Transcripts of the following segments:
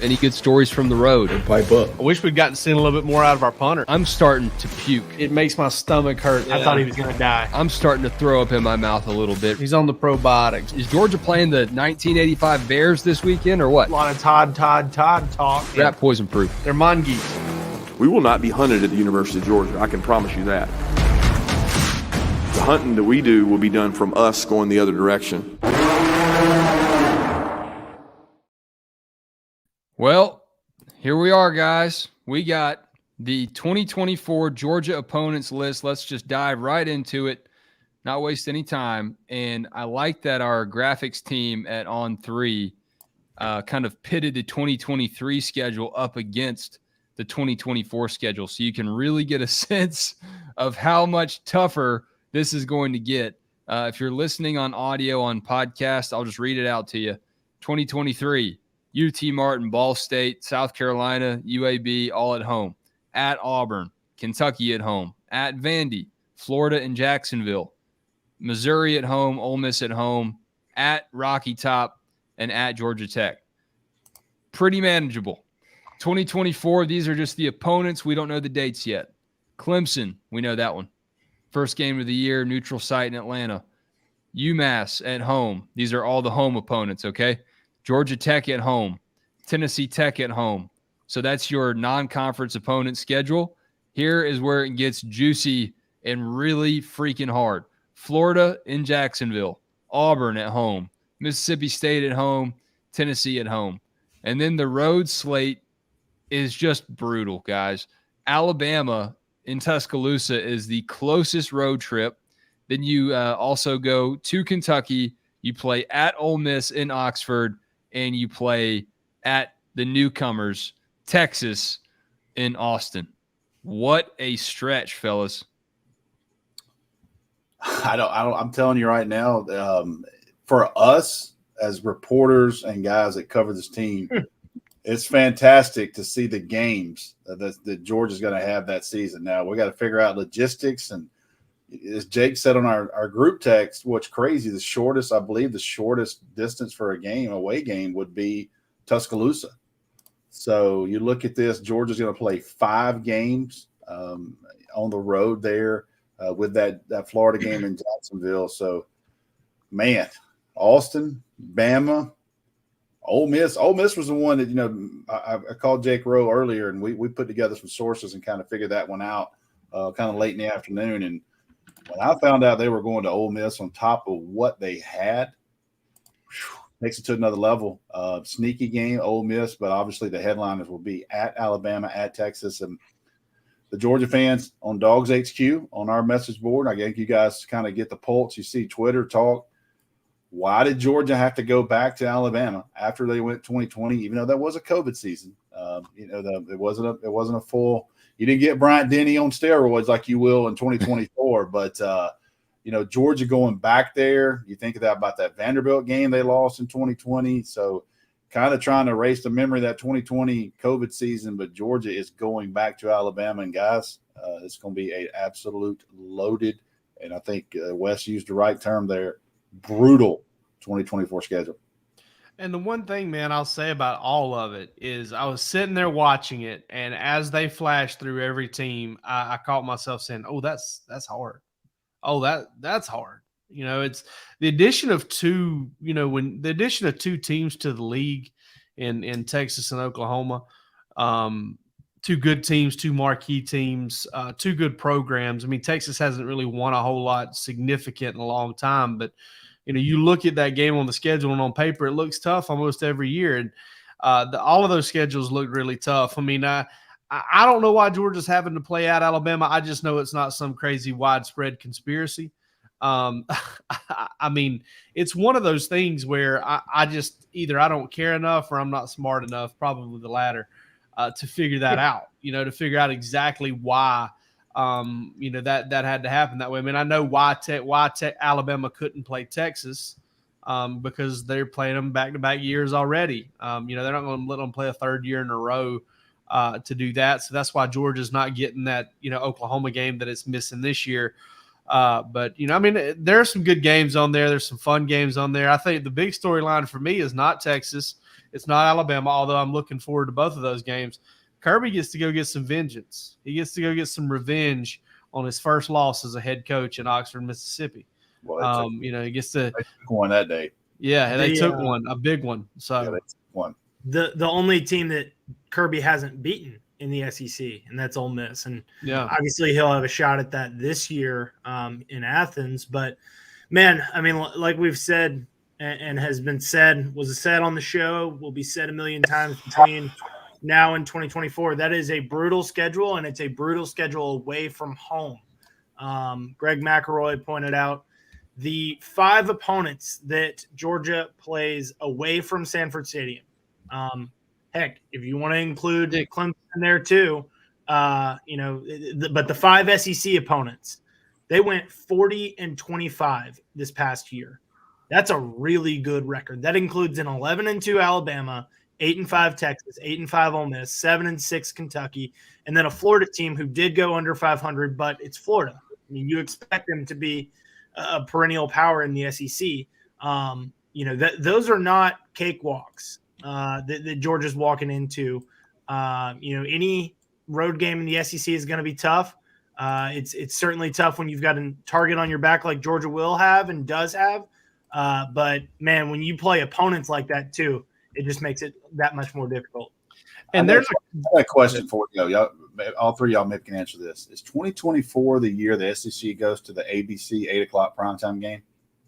Any good stories from the road? Pipe up. I wish we'd gotten seen a little bit more out of our punter. I'm starting to puke. It makes my stomach hurt. I thought he was going to die. I'm starting to throw up in my mouth a little bit. He's on the probiotics. Is Georgia playing the 1985 Bears this weekend or what? A lot of Todd talk. Rat poison proof. They're mongoose. We will not be hunted at the University of Georgia. I can promise you that. The hunting that we do will be done from us going the other direction. Well, here we are, guys. We got the 2024 Georgia opponents list. Let's just dive right into it, not waste any time. And I like that our graphics team at On3 kind of pitted the 2023 schedule up against the 2024 schedule. So you can really get a sense of how much tougher this is going to get. If you're listening on audio on podcast, I'll just read it out to you. 2023. UT Martin, Ball State, South Carolina, UAB, all at home. At Auburn, Kentucky at home. At Vandy, Florida and Jacksonville. Missouri at home, Ole Miss at home. At Rocky Top, and at Georgia Tech. Pretty manageable. 2024, these are just the opponents. We don't know the dates yet. Clemson, we know that one. First game of the year, neutral site in Atlanta. UMass at home. These are all the home opponents, okay? Georgia Tech at home, Tennessee Tech at home. So that's your non-conference opponent schedule. Here is where it gets juicy and really freaking hard. Florida in Jacksonville, Auburn at home, Mississippi State at home, Tennessee at home. And then the road slate is just brutal, guys. Alabama in Tuscaloosa is the closest road trip. Then you also go to Kentucky. You play at Ole Miss in Oxford. And you play at the newcomers, Texas, in Austin. What a stretch, fellas. I'm telling you right now, for us as reporters and guys that cover this team, it's fantastic to see the games that Georgia's going to have that season. Now, we got to figure out logistics. And as Jake said on our group text, what's crazy, I believe the shortest distance for a away game would be Tuscaloosa. So you look at this, Georgia's going to play 5 games on the road there with that Florida game in Jacksonville. So, man, Austin, Bama, Ole Miss. Ole Miss was the one that, I called Jake Rowe earlier, and we put together some sources and kind of figured that one out kind of late in the afternoon. And when I found out they were going to Ole Miss on top of what they had, takes it to another level. Sneaky game, Ole Miss, but obviously the headliners will be at Alabama, at Texas, and the Georgia fans on DawgsHQ on our message board. I think you guys kind of get the pulse. You see Twitter talk. Why did Georgia have to go back to Alabama after they went 2020? Even though that was a COVID season, it wasn't a full. You didn't get Bryant Denny on steroids like you will in 2024, but Georgia going back there, you think about that Vanderbilt game they lost in 2020. So kind of trying to erase the memory of that 2020 COVID season, but Georgia is going back to Alabama. And guys, it's going to be an absolute loaded, and I think Wes used the right term there, brutal 2024 schedule. And the one thing, man, I'll say about all of it is I was sitting there watching it, and as they flashed through every team, I caught myself saying, "Oh, that's hard. Oh, that's hard." It's the addition of two. When the addition of 2 teams to the league in Texas and Oklahoma, 2 good teams, 2 marquee teams, 2 good programs. I mean, Texas hasn't really won a whole lot significant in a long time, but you look at that game on the schedule and on paper, it looks tough almost every year. And all of those schedules look really tough. I mean, I don't know why Georgia's having to play at Alabama. I just know it's not some crazy widespread conspiracy. I mean, it's one of those things where I just either I don't care enough or I'm not smart enough, probably the latter, to figure that out, to figure out exactly why that had to happen that way. I mean, I know why Alabama couldn't play Texas because they're playing them back-to-back years already. They're not going to let them play a 3rd year in a row to do that. So that's why Georgia's not getting that, Oklahoma game that it's missing this year. But, I mean, there are some good games on there. There's some fun games on there. I think the big storyline for me is not Texas. It's not Alabama, although I'm looking forward to both of those games. Kirby gets to go get some vengeance. He gets to go get some revenge on his first loss as a head coach in Oxford, Mississippi. Well, he gets to – they took one that day. Yeah, they took one, a big one. So they took one. The only team that Kirby hasn't beaten in the SEC, and that's Ole Miss. And obviously he'll have a shot at that this year in Athens. But, man, I mean, like we've said and has been said, was said on the show, will be said a million times between now and 2024. That is a brutal schedule, and it's a brutal schedule away from home. Greg McElroy pointed out the 5 opponents that Georgia plays away from Sanford Stadium. Heck, if you want to include Clemson in there too, but the 5 SEC opponents, they went 40-25 this past year. That's a really good record. That includes an 11-2 Alabama, 8-5 Texas, 8-5 Ole Miss, 7-6 Kentucky, and then a Florida team who did go under 500, but it's Florida. I mean, you expect them to be a perennial power in the SEC. Those are not cakewalks that Georgia's walking into. Any road game in the SEC is going to be tough. It's certainly tough when you've got a target on your back like Georgia will have and does have. But, man, when you play opponents like that too, it just makes it that much more difficult. And there's a question for you. Y'all, all three of y'all maybe can answer this. Is 2024 the year the SEC goes to the ABC 8 o'clock primetime game?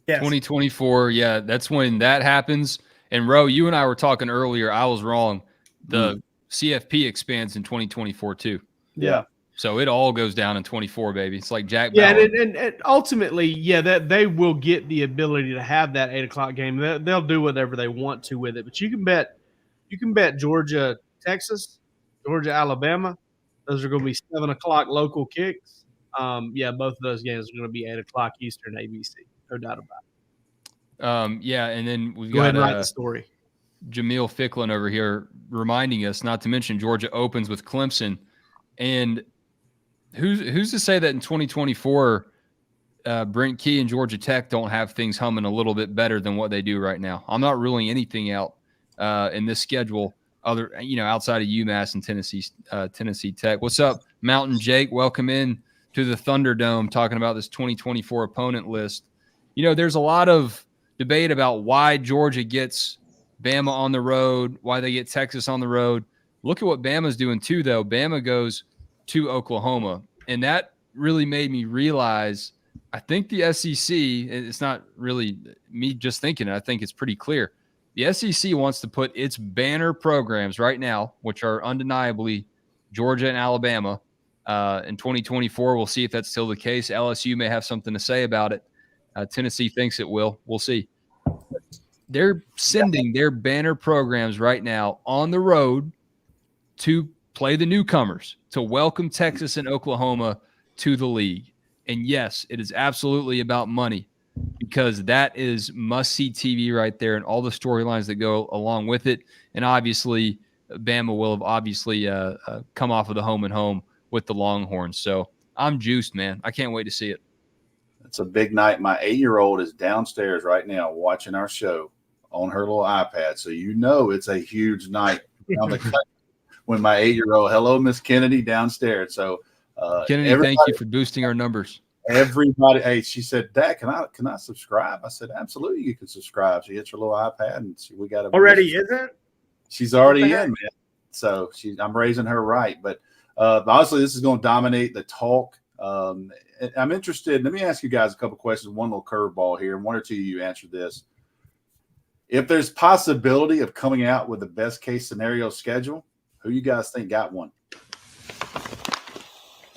Yes. 2024, yeah, that's when that happens. And, Ro, you and I were talking earlier. I was wrong. The CFP expands in 2024 too. Yeah. So it all goes down in 24, baby. It's like Jack Bauer. Bauer. And ultimately, that they will get the ability to have that 8 o'clock game. They'll do whatever they want to with it. But you can bet Georgia, Texas, Georgia, Alabama. Those are going to be 7 o'clock local kicks. Both of those games are going to be 8 o'clock Eastern ABC. No doubt about it. And then we've Go got ahead and write the story. Jameel Ficklin over here reminding us, not to mention Georgia opens with Clemson. And who's to say that in 2024, Brent Key and Georgia Tech don't have things humming a little bit better than what they do right now? I'm not ruling anything out in this schedule outside of UMass and Tennessee Tech. What's up, Mountain Jake? Welcome in to the Thunderdome, talking about this 2024 opponent list. There's a lot of debate about why Georgia gets Bama on the road, why they get Texas on the road. Look at what Bama's doing too, though. Bama goes to Oklahoma, and that really made me realize I think the SEC, it's not really me just thinking it, I think it's pretty clear. The SEC wants to put its banner programs right now, which are undeniably Georgia and Alabama, in 2024. We'll see if that's still the case. LSU may have something to say about it. Tennessee thinks it will. We'll see. They're sending their banner programs right now on the road to play the newcomers, to welcome Texas and Oklahoma to the league. And yes, it is absolutely about money, because that is must-see TV right there and all the storylines that go along with it. And obviously, Bama will have obviously come off of the home and home with the Longhorns. So I'm juiced, man. I can't wait to see it. It's a big night. My 8-year-old is downstairs right now watching our show on her little iPad. So it's a huge night when my 8-year-old, hello, Miss Kennedy, downstairs. So Kennedy, thank you for boosting our numbers. Everybody, hey, she said, Dad, can I subscribe? I said, absolutely, you can subscribe. She hits her little iPad, and we got already, isn't? She's already in, man. So I'm raising her right. But honestly, this is going to dominate the talk. I'm interested. Let me ask you guys a couple questions. One little curveball here, and one or two of you answer this. If there's possibility of coming out with the best case scenario schedule, who you guys think got one?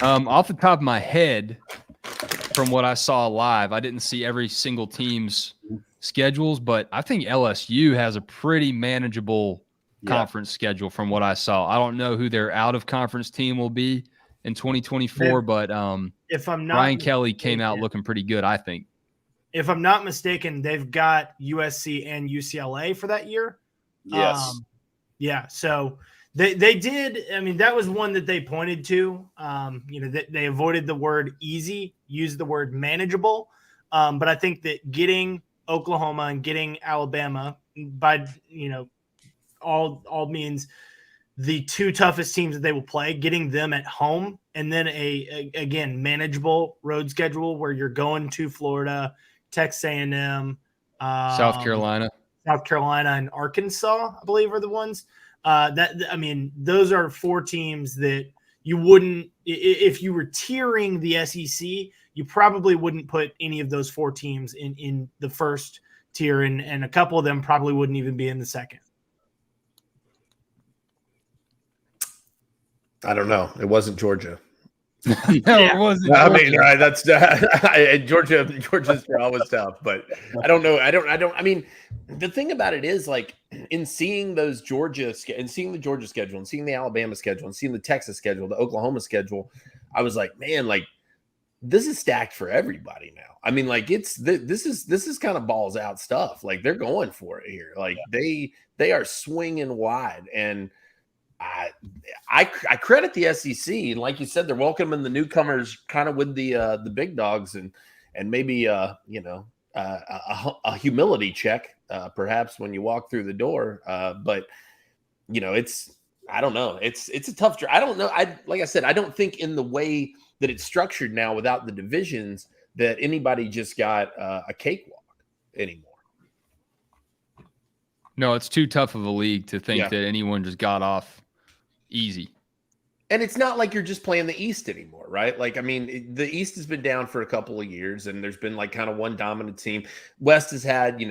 Off the top of my head, from what I saw live, I didn't see every single team's schedules, but I think LSU has a pretty manageable conference schedule from what I saw. I don't know who their out-of-conference team will be in 2024, but if I'm not Brian Kelly came out looking pretty good, I think. If I'm not mistaken, they've got USC and UCLA for that year. Yes. So they did. I mean, that was one that they pointed to. They avoided the word easy use the word manageable. But I think that getting Oklahoma and getting Alabama by, all means the two toughest teams that they will play, getting them at home, and then again, manageable road schedule where you're going to Florida, Texas A&M, South Carolina, and Arkansas, I believe are the ones those are 4 teams that you wouldn't, if you were tiering the SEC, you probably wouldn't put any of those 4 teams in the first tier, and a couple of them probably wouldn't even be in the second. I don't know. It wasn't Georgia. It wasn't. I mean, right? That's Georgia's always tough, but I don't know. I mean, the thing about it is, like, in seeing those Georgia and seeing the Georgia schedule and seeing the Alabama schedule and seeing the Texas schedule, the Oklahoma schedule, I was like, man, like, this is stacked for everybody now. I mean, like, this is kind of balls out stuff. Like, they're going for it here. Like, they are swinging wide, and I credit the SEC, and like you said, they're welcoming the newcomers kind of with the big dogs, and maybe a humility check perhaps when you walk through the door. But I don't know. It's a tough. I don't know. Like I said, I don't think in the way that it's structured now without the divisions that anybody just got a cakewalk anymore. No, it's too tough of a league to think that anyone just got off easy. And it's not like you're just playing the East anymore, right? Like, I mean, the East has been down for a couple of years, and there's been like kind of one dominant team. West has had,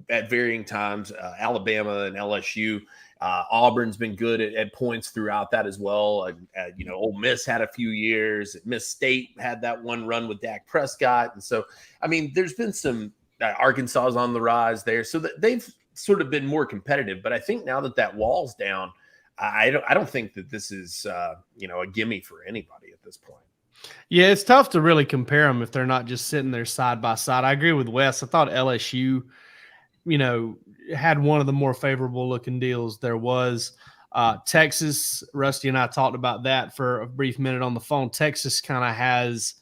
at varying times, Alabama and LSU. Auburn's been good at points throughout that as well. Ole Miss had a few years. Miss State had that one run with Dak Prescott. And so, I mean, there's been some Arkansas is on the rise there. So they've sort of been more competitive. But I think now that wall's down, I don't think that this is a gimme for anybody at this point. Yeah, it's tough to really compare them if they're not just sitting there side by side. I agree with Wes. I thought LSU, had one of the more favorable looking deals there was. Texas, Rusty and I talked about that for a brief minute on the phone. Texas kind of has,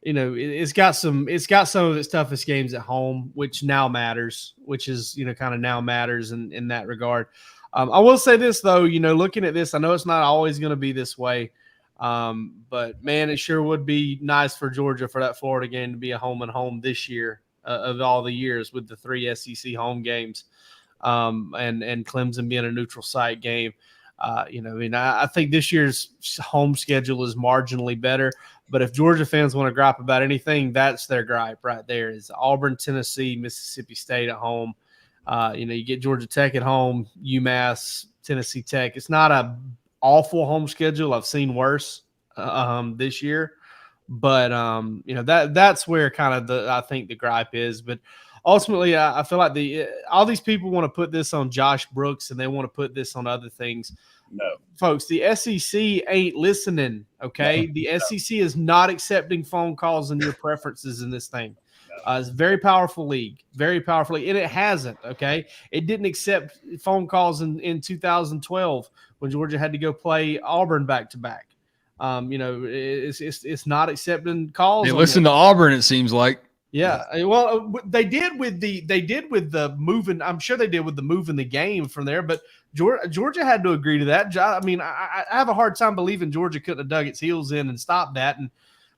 it's got some of its toughest games at home, which now matters, kind of now matters in that regard. I will say this, though, looking at this, I know it's not always going to be this way, but, man, it sure would be nice for Georgia for that Florida game to be a home and home this year of all the years with the 3 SEC home games and Clemson being a neutral site game. I think this year's home schedule is marginally better, but if Georgia fans want to gripe about anything, that's their gripe right there is Auburn, Tennessee, Mississippi State at home. You get Georgia Tech at home, UMass, Tennessee Tech. It's not a awful home schedule. I've seen worse this year, but that's where kind of I think the gripe is. But ultimately, I feel like all these people want to put this on Josh Brooks and they want to put this on other things. No, folks, the SEC ain't listening. Okay, the SEC is not accepting phone calls and your preferences in this thing. It's a very powerful league, and it hasn't. Okay, it didn't accept phone calls in 2012 when Georgia had to go play Auburn back to back. It's not accepting calls. They listened to Auburn, it seems like. Yeah, well, they did with the moving. I'm sure they did with the moving the game from there, but Georgia had to agree to that. I mean, I have a hard time believing Georgia couldn't have dug its heels in and stopped that. And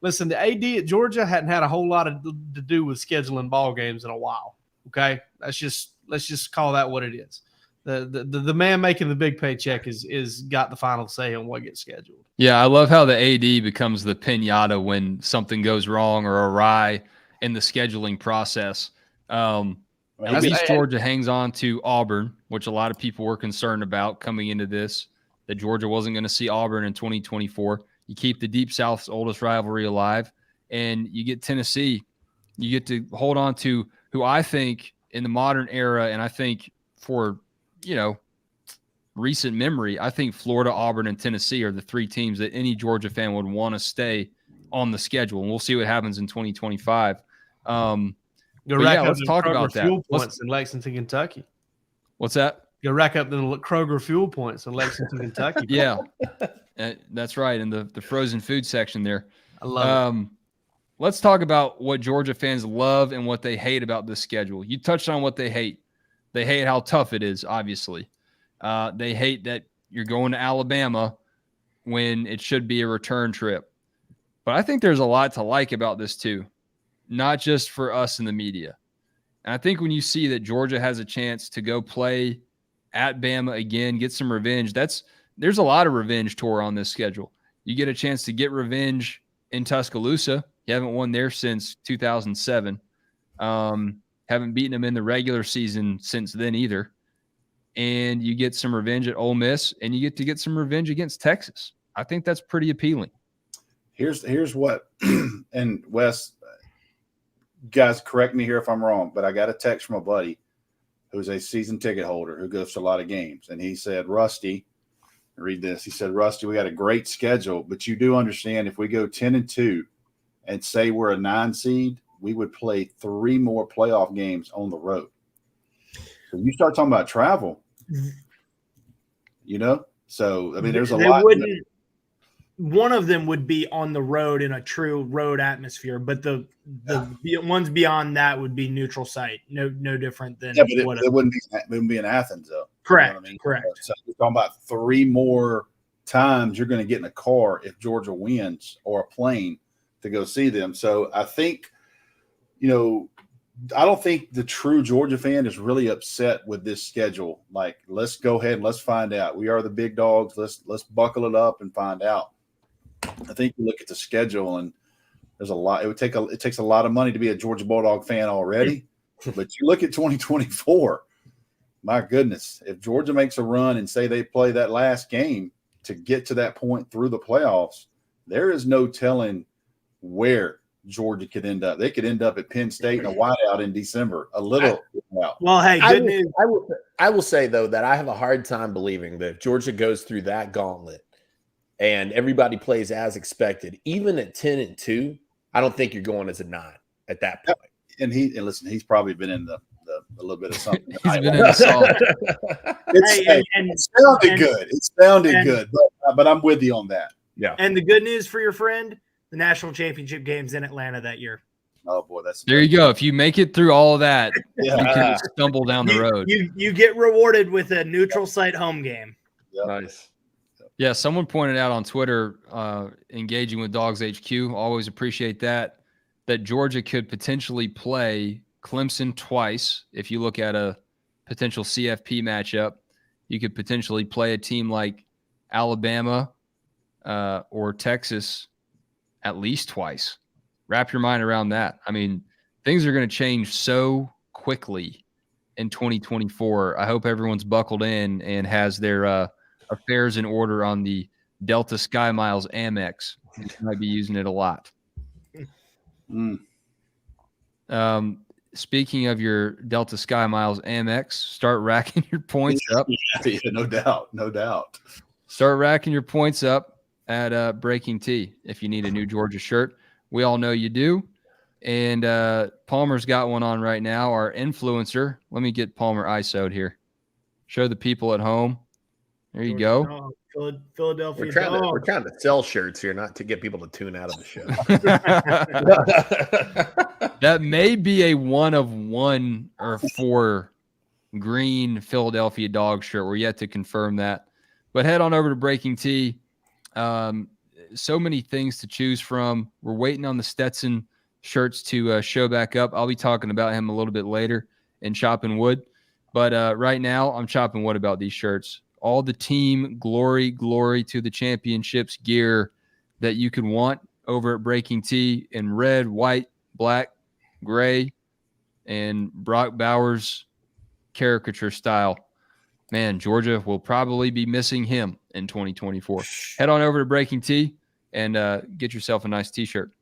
listen, the AD at Georgia hadn't had a whole lot to do with scheduling ball games in a while. Okay, let's just call that what it is. The man making the big paycheck is got the final say on what gets scheduled. Yeah, I love how the AD becomes the pinata when something goes wrong or awry in the scheduling process. At least Georgia hangs on to Auburn, which a lot of people were concerned about coming into this, that Georgia wasn't going to see Auburn in 2024. You keep the Deep South's oldest rivalry alive, and you get Tennessee. You get to hold on to who I think in the modern era, and I think for, recent memory, I think Florida, Auburn, and Tennessee are the 3 teams that any Georgia fan would want to stay on the schedule, and we'll see what happens in 2025. Let's talk about that. Fuel points in Lexington, Kentucky. What's that? Go rack up the Kroger fuel points in Lexington, Kentucky. Yeah, that's right. In the frozen food section there. I love it. let's talk about what Georgia fans love and what they hate about this schedule. You touched on what they hate. They hate how tough it is, obviously. They hate that you're going to Alabama when it should be a return trip. But I think there's a lot to like about this too, not just for us in the media. And I think when you see that Georgia has a chance to go play at Bama again, get some revenge, there's a lot of revenge tour on this schedule. You get a chance to get revenge in Tuscaloosa. You haven't won there since 2007. Haven't beaten them in the regular season since then either. And you get some revenge at Ole Miss, and you get to get some revenge against Texas. I think that's pretty appealing. Here's what, and Wes, guys, correct me here if I'm wrong, but I got a text from a buddy who's a season ticket holder who goes to a lot of games, and he said, Rusty, read this. He said, Rusty, we got a great schedule, but you do understand if we go 10-2 and say we're a 9 seed, we would play 3 more playoff games on the road. So you start talking about travel, So I mean, there's a lot. One of them would be on the road in a true road atmosphere, but the ones beyond that would be neutral site. No different than but it wouldn't be in Athens though. Correct. You know what I mean? Correct. So you're talking about 3 more times you're going to get in a car if Georgia wins or a plane to go see them. So I think, I don't think the true Georgia fan is really upset with this schedule. Like, let's go ahead and let's find out. We are the big dogs. Let's buckle it up and find out. I think you look at the schedule and there's a lot. It takes a lot of money to be a Georgia Bulldog fan already. But you look at 2024, my goodness, if Georgia makes a run and say they play that last game to get to that point through the playoffs, there is no telling where Georgia could end up. They could end up at Penn State in a whiteout in December. Well, hey, good news. I will say, though, that I have a hard time believing that if Georgia goes through that gauntlet and everybody plays as expected, even at 10-2, I don't think you're going as a 9 at that point. And listen, he's probably been in a little bit of something. He's been in the song. It sounded good. It sounded good, but I'm with you on that. Yeah. And the good news for your friend, the national championship game's in Atlanta that year. Oh boy, there you go. If you make it through all of that, you can stumble down the road. You get rewarded with a neutral site home game. Yep. Nice. Yeah, someone pointed out on Twitter, engaging with DawgsHQ, always appreciate that Georgia could potentially play Clemson twice. If you look at a potential CFP matchup, you could potentially play a team like Alabama or Texas at least twice. Wrap your mind around that. I mean, things are going to change so quickly in 2024. I hope everyone's buckled in and has their affairs in order on the Delta Sky Miles Amex. You might be using it a lot. Speaking of your Delta Sky Miles Amex, start racking your points up. Yeah, no doubt. Start racking your points up at Breaking T if you need a new Georgia shirt. We all know you do. And Palmer's got one on right now, our influencer. Let me get Palmer ISO'd here. Show the people at home. There you go. Philadelphia. We're trying to sell shirts here, not to get people to tune out of the show. That may be a 1 of 1 or 4 green Philadelphia dog shirt. We're yet to confirm that. But head on over to Breaking T. So many things to choose from. We're waiting on the Stetson shirts to show back up. I'll be talking about him a little bit later in Chopping Wood. But right now, I'm chopping wood about these shirts. All the team glory to the championships gear that you could want over at Breaking T in red, white, black, gray, and Brock Bowers caricature style. Man, Georgia will probably be missing him in 2024. Head on over to Breaking T and get yourself a nice T-shirt.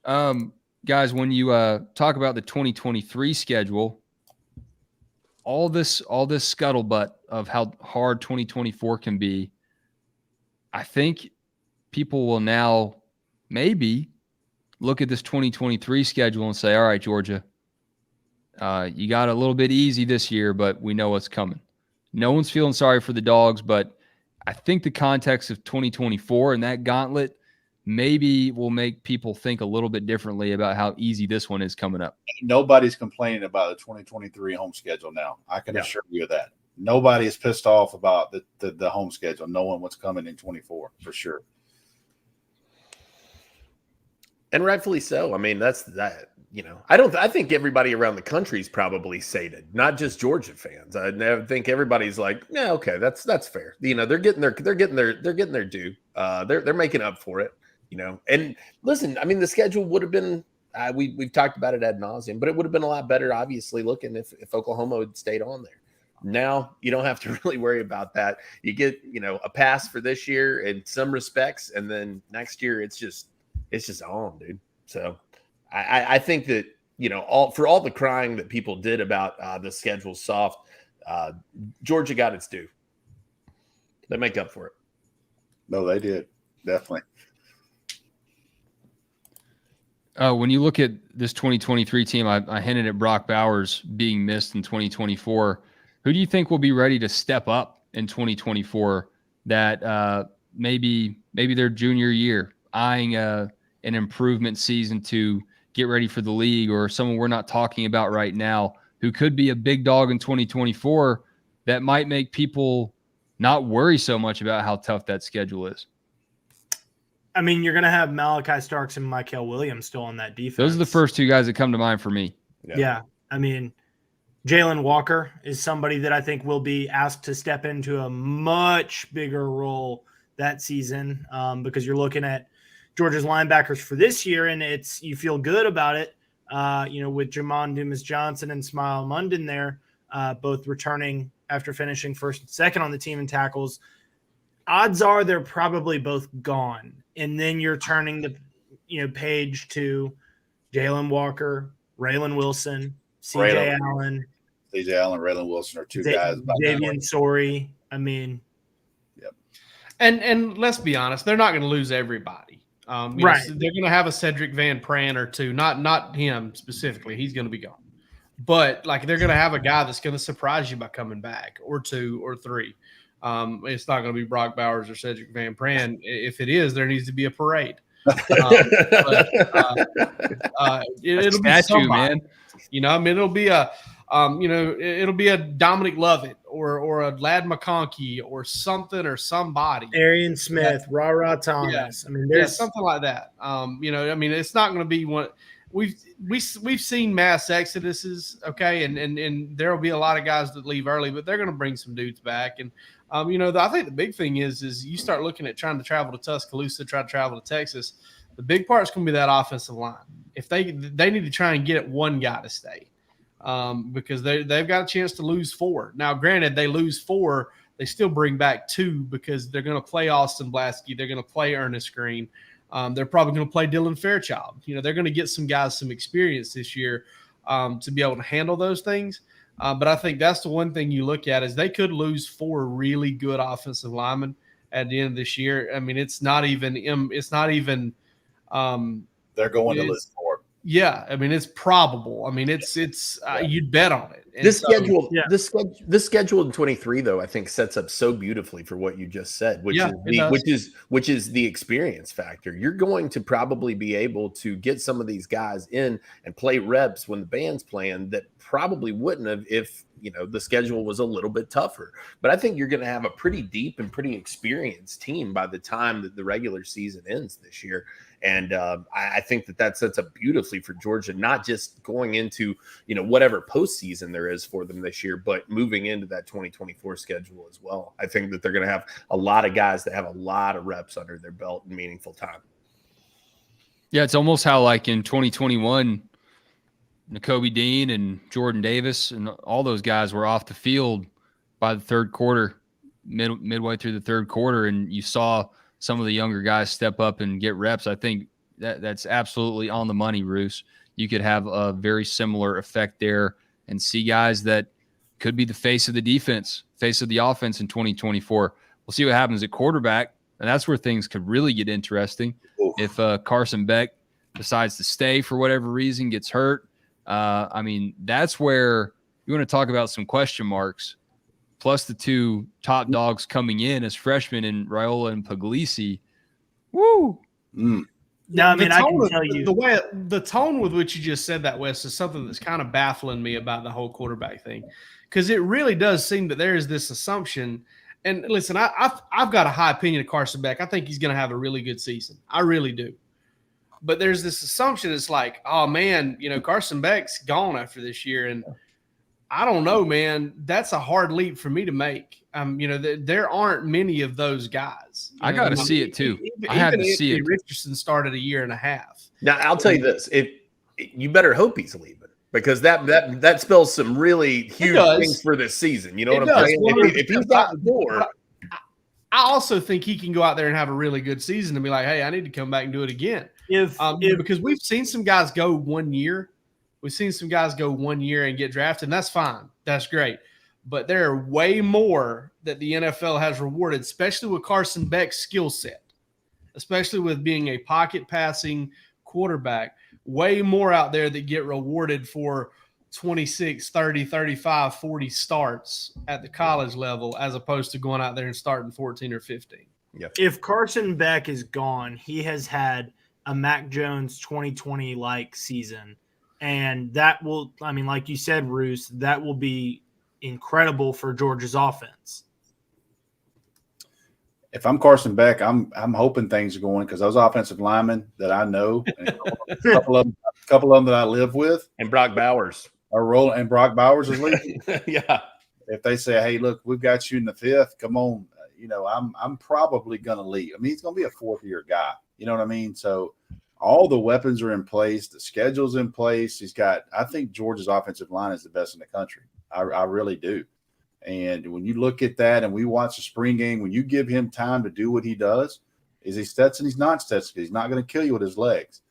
Guys, when you talk about the 2023 schedule, all this scuttlebutt of how hard 2024 can be, I think people will now maybe look at this 2023 schedule and say, all right, Georgia, you got a little bit easy this year, but we know what's coming. No one's feeling sorry for the Dogs, but I think the context of 2024 and that gauntlet maybe will make people think a little bit differently about how easy this one is coming up. Nobody's complaining about the 2023 home schedule now. I can assure you of that. Nobody is pissed off about the home schedule, knowing what's coming in 24 for sure. And rightfully so. I mean, that's that. I think everybody around the country is probably sated, not just Georgia fans. I think everybody's like, yeah, okay, that's fair. They're getting their due. They're making up for it. And listen, I mean, the schedule would have been. We've talked about it ad nauseum, but it would have been a lot better, obviously, looking if Oklahoma had stayed on there. Now you don't have to really worry about that. You get a pass for this year in some respects, and then next year it's just on, dude. So I think that for all the crying that people did about the schedule soft, Georgia got its due. They make up for it. No, they did, definitely. When you look at this 2023 team, I hinted at Brock Bowers being missed in 2024. Who do you think will be ready to step up in 2024 that maybe their junior year, eyeing an improvement season to get ready for the league, or someone we're not talking about right now who could be a big dog in 2024 that might make people not worry so much about how tough that schedule is? I mean, you're going to have Malachi Starks and Michael Williams still on that defense. Those are the first two guys that come to mind for me. Yeah. I mean, Jalen Walker is somebody that I think will be asked to step into a much bigger role that season because you're looking at Georgia's linebackers for this year, and you feel good about it, with Jamon Dumas-Johnson and Smile Munden there, both returning after finishing first and second on the team in tackles. Odds are they're probably both gone. And then you're turning the page to Jalen Walker, Raylan Wilson, CJ Allen. CJ Allen, Raylan Wilson are two guys. Davian Sorey. I mean, yep. And let's be honest, they're not going to lose everybody. Right. They're going to have a Cedric Van Pran or two, not him specifically. He's going to be gone. But they're going to have a guy that's going to surprise you by coming back, or two or three. It's not going to be Brock Bowers or Cedric Van Pran. If it is, there needs to be a parade. It'll be somebody, man. It'll be it'll be a Dominic Lovett or a Lad McConkey or something or somebody. Arian Smith, Ra Thomas. Yeah. I mean, there's something like that. It's not going to be one. We've seen mass exoduses, okay, and there will be a lot of guys that leave early, but they're going to bring some dudes back. And I think the big thing is you start looking at trying to travel to Tuscaloosa, try to travel to Texas. The big part is going to be that offensive line. If they need to try and get one guy to stay, because they've got a chance to lose four. Now, granted, they lose four, they still bring back two because they're going to play Austin Blasky, they're going to play Ernest Green. They're probably going to play Dylan Fairchild. They're going to get some guys some experience this year to be able to handle those things. But I think that's the one thing you look at is they could lose four really good offensive linemen at the end of this year. I mean, it's not even. They're going to lose four. Yeah, I mean, it's probable. I mean, it's you'd bet on it. And this schedule in 23 though, I think sets up so beautifully for what you just said, which is the experience factor. You're going to probably be able to get some of these guys in and play reps when the band's playing that probably wouldn't have if the schedule was a little bit tougher. But I think you're going to have a pretty deep and pretty experienced team by the time that the regular season ends this year. And I think that sets up beautifully for Georgia, not just going into, whatever postseason there is for them this year, but moving into that 2024 schedule as well. I think that they're going to have a lot of guys that have a lot of reps under their belt in meaningful time. Yeah, it's almost how like in 2021, Nakobe Dean and Jordan Davis and all those guys were off the field by the third quarter, midway through the third quarter, and you saw some of the younger guys step up and get reps. I think that's absolutely on the money, Roos. You could have a very similar effect there and see guys that could be the face of the defense, face of the offense in 2024. We'll see what happens at quarterback, and that's where things could really get interesting. Oof. If Carson Beck decides to stay for whatever reason, gets hurt, that's where you want to talk about some question marks. Plus the two top dogs coming in as freshmen in Raiola and Puglisi. Woo! No, I mean, I can tell you the tone with which you just said that, Wes, is something that's kind of baffling me about the whole quarterback thing, because it really does seem that there is this assumption. And listen, I've got a high opinion of Carson Beck. I think he's going to have a really good season. I really do. But there's this assumption. It's like, oh man, Carson Beck's gone after this year, and I don't know, man. That's a hard leap for me to make. There aren't many of those guys. I got to see it too. I had to see it. Richardson started a year and a half. Now I'll tell you this: if you better hope he's leaving, because that spells some really huge things for this season. You know what I'm saying? If he's out the door, I also think he can go out there and have a really good season and be like, "Hey, I need to come back and do it again." Because we've seen some guys go 1 year. We've seen some guys go 1 year and get drafted, and that's fine. That's great. But there are way more that the NFL has rewarded, especially with Carson Beck's skill set, especially with being a pocket passing quarterback. Way more out there that get rewarded for 26, 30, 35, 40 starts at the college level, as opposed to going out there and starting 14 or 15. Yep. If Carson Beck is gone, he has had a Mac Jones 2020-like season. And that will, I mean, like you said, Roos, that will be incredible for Georgia's offense. If I'm Carson Beck, I'm hoping things are going, because those offensive linemen that I know, and a couple of them that I live with, and Brock Bowers are rolling, and Brock Bowers is leaving. Yeah. If they say, "Hey, look, we've got you in the 5th, come on," I'm probably going to leave. I mean, he's going to be a 4th-year guy. You know what I mean? So all the weapons are in place. The schedule's in place. I think Georgia's offensive line is the best in the country. I really do. And when you look at that and we watch the spring game, when you give him time to do what he does, is he Stetson? He's not Stetson. He's not going to kill you with his legs.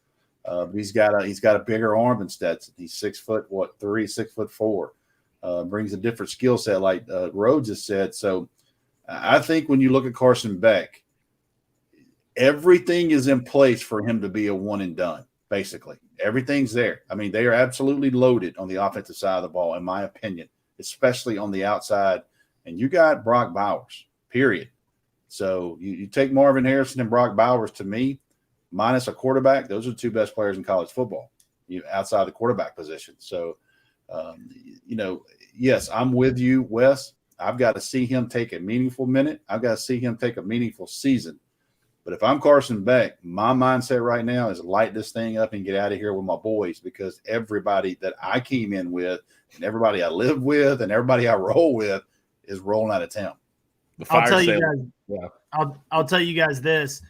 He's got a bigger arm than Stetson. He's 6'3", 6'4". Brings a different skill set, like Rhodes has said. So I think when you look at Carson Beck, everything is in place for him to be a one and done. Basically, everything's there. I mean, they are absolutely loaded on the offensive side of the ball, in my opinion, especially on the outside. And you got Brock Bowers, period. So you take Marvin Harrison and Brock Bowers, to me, minus a quarterback, those are the 2 best players in college football, outside the quarterback position. So, yes, I'm with you, Wes. I've got to see him take a meaningful minute. I've got to see him take a meaningful season. But if I'm Carson Beck, my mindset right now is light this thing up and get out of here with my boys, because everybody that I came in with and everybody I live with and everybody I roll with is rolling out of town. I'll tell you guys this.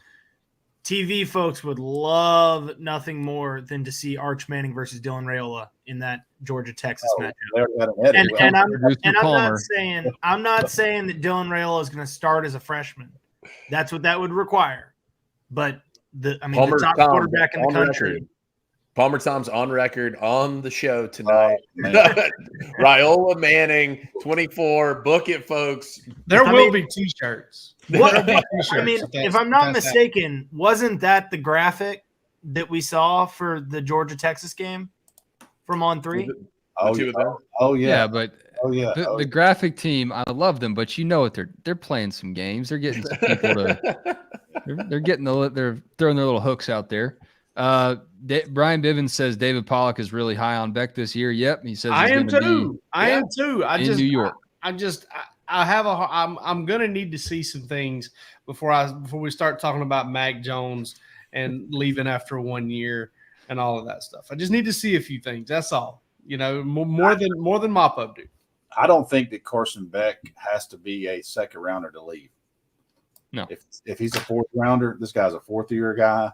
TV folks would love nothing more than to see Arch Manning versus Dylan Raiola in that Georgia-Texas matchup. I'm not saying that Dylan Raiola is going to start as a freshman. That's what that would require. But the top quarterback in the country. Palmer Tom's on record on the show tonight. Raiola Manning, 24. Book it, folks. There will be T-shirts. If I'm not mistaken, wasn't that the graphic that we saw for the Georgia-Texas game from On 3? Yeah, but the graphic team, I love them, but they're playing some games. They're getting some people to they're throwing their little hooks out there. Brian Bivens says David Pollock is really high on Beck this year. Yep, he says I am too. In New York. I'm gonna need to see some things before we start talking about Mac Jones and leaving after 1 year and all of that stuff. I just need to see a few things. That's all. More than mop-up do. I don't think that Carson Beck has to be a second rounder to leave. No. If he's a 4th rounder, this guy's a 4th-year guy.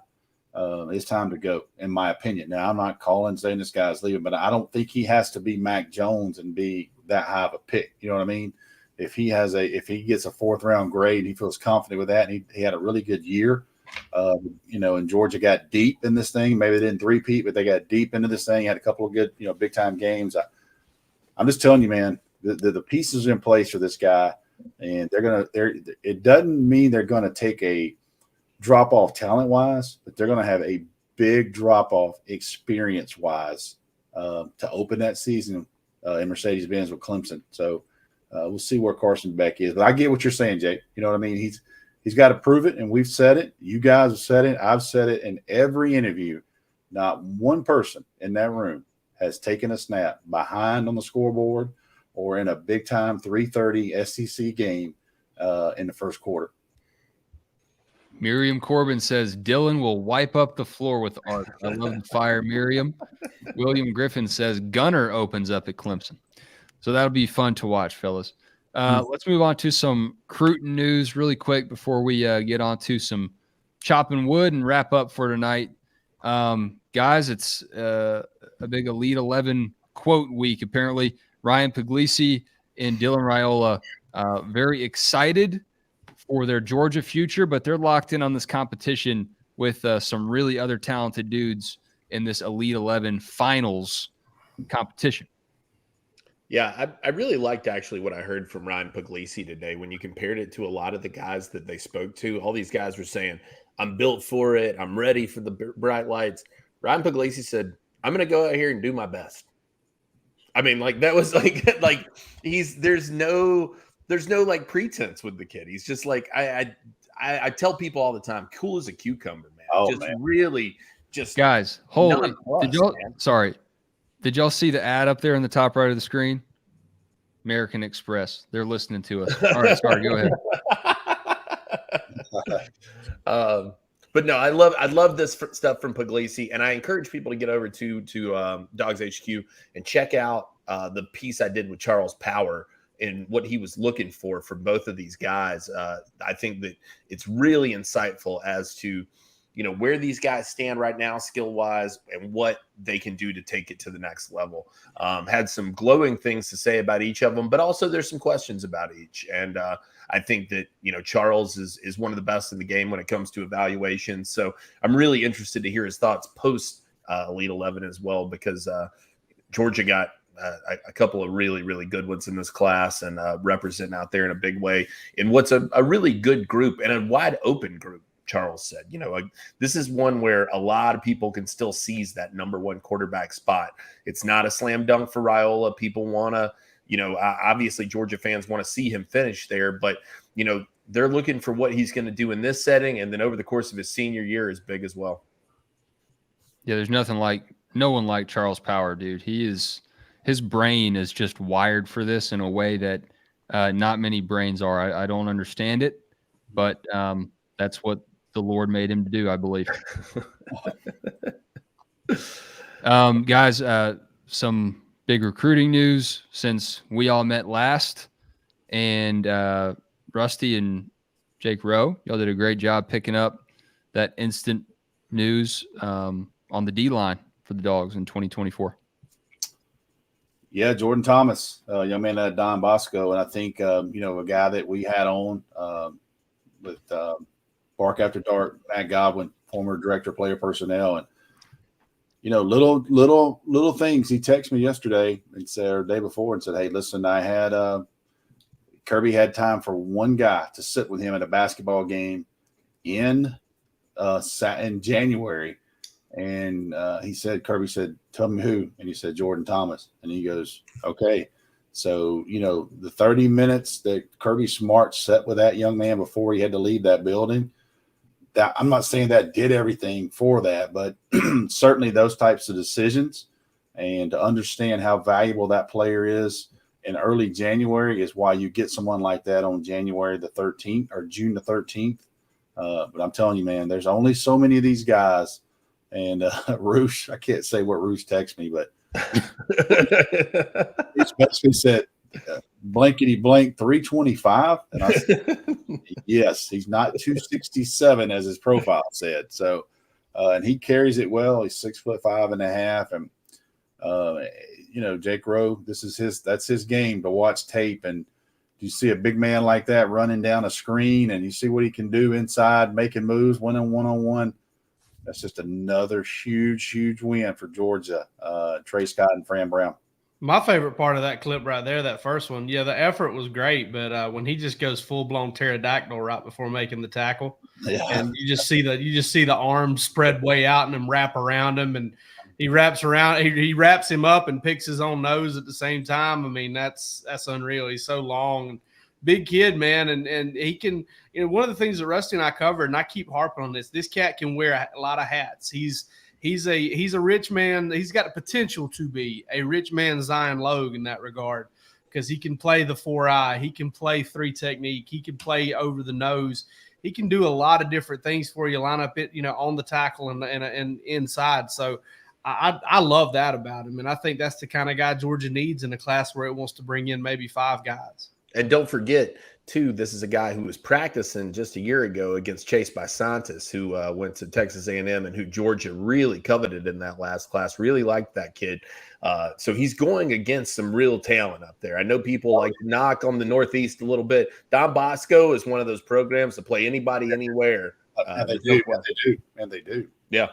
It's time to go, in my opinion. Now, I'm not saying this guy's leaving, but I don't think he has to be Mac Jones and be that high of a pick. You know what I mean? If he gets a 4th-round grade, he feels confident with that, and he had a really good year. And Georgia got deep in this thing. Maybe they didn't three-peat, but they got deep into this thing. Had a couple of good, big-time games. I'm just telling you, man, the pieces are in place for this guy, and it doesn't mean they're going to take a drop-off talent-wise, but they're going to have a big drop-off experience-wise to open that season in Mercedes-Benz with Clemson. So we'll see where Carson Beck is. But I get what you're saying, Jake. You know what I mean? He's got to prove it, and we've said it. You guys have said it. I've said it in every interview. Not one person in that room has taken a snap behind on the scoreboard or in a big-time 3:30 SEC game in the first quarter. Miriam Corbin says Dylan will wipe up the floor with art. I love the fire, Miriam. William Griffin says Gunner opens up at Clemson. So that'll be fun to watch, fellas. Let's move on to some Cruton news really quick before we get on to some chopping wood and wrap up for tonight. Guys, it's a big Elite 11 quote week. Apparently, Ryan Puglisi and Dylan Raiola very excited for their Georgia future, but they're locked in on this competition with some really other talented dudes in this Elite 11 finals competition. Yeah, I really liked actually what I heard from Ryan Puglisi today when you compared it to a lot of the guys that they spoke to. All these guys were saying, I'm built for it. I'm ready for the bright lights. Ryan Puglisi said, I'm going to go out here and do my best. I mean, like that was like there's no like pretense with the kid. He's just like, I tell people all the time, cool as a cucumber, man. Oh, just man. Really just guys, holy, did y'all see the ad up there in the top right of the screen? American Express. They're listening to us. All right, sorry, go ahead. But no, I love this stuff from Puglisi, and I encourage people to get over to DawgsHQ and check out the piece I did with Charles Power and what he was looking for both of these guys. I think that it's really insightful as to where these guys stand right now, skill wise, and what they can do to take it to the next level. Had some glowing things to say about each of them, but also there's some questions about each. And I think that, Charles is one of the best in the game when it comes to evaluation. So I'm really interested to hear his thoughts post Elite 11 as well, because Georgia got a couple of really, really good ones in this class and representing out there in a big way in what's a really good group and a wide open group. Charles said, this is one where a lot of people can still seize that number one quarterback spot. It's not a slam dunk for Raiola. People want to, obviously Georgia fans want to see him finish there, but, they're looking for what he's going to do in this setting. And then over the course of his senior year is big as well. Yeah, there's no one like Charles Power, dude. His brain is just wired for this in a way that not many brains are. I don't understand it, but that's what the Lord made him to do, I believe. Guys, some big recruiting news since we all met last. And Rusty and Jake Rowe, y'all did a great job picking up that instant news on the D-line for the Dogs in 2024. Yeah, Jordan Thomas, young man at Don Bosco. And I think, a guy that we had on with Bark After Dark, Matt Godwin, former director of player personnel. And, little things. He texted me yesterday and said, or the day before, and said, hey, listen, I had Kirby had time for one guy to sit with him at a basketball game in January. And Kirby said, tell me who. And he said, Jordan Thomas. And he goes, okay. So, the 30 minutes that Kirby Smart sat with that young man before he had to leave that building, that I'm not saying that did everything for that, but certainly those types of decisions and to understand how valuable that player is in early January is why you get someone like that on January the 13th or June the 13th. But I'm telling you, man, there's only so many of these guys. And Roosh, I can't say what Roosh texted me, but he basically said, blankety blank 325. And I said, yes, he's not 267 as his profile said. So, and he carries it well. He's 6'5.5". And, Jake Rowe, that's his game to watch tape. And you see a big man like that running down a screen and you see what he can do inside, making moves, winning one-on-one. That's just another huge, huge win for Georgia, Trey Scott and Fran Brown. My favorite part of that clip right there, that first one, yeah, the effort was great, but when he just goes full-blown pterodactyl right before making the tackle, and you just see the arms spread way out and them wrap around him, and he wraps him up and picks his own nose at the same time. I mean, that's unreal. He's so long. big kid, man, and he can. One of the things that Rusty and I covered, and I keep harping on this cat can wear a lot of hats. He's a rich man. He's got the potential to be a rich man Zion Logue in that regard, because he can play the 4-eye, he can play 3 technique, he can play over the nose. He can do a lot of different things for you, line up it, on the tackle and inside. So I love that about him. And I think that's the kind of guy Georgia needs in a class where it wants to bring in maybe 5 guys. And don't forget, too, this is a guy who was practicing just a year ago against Chase Bisantis, who went to Texas A&M and who Georgia really coveted in that last class. Really liked that kid. So he's going against some real talent up there. I know people like to knock on the Northeast a little bit. Don Bosco is one of those programs to play anybody anywhere. And they do. Yeah.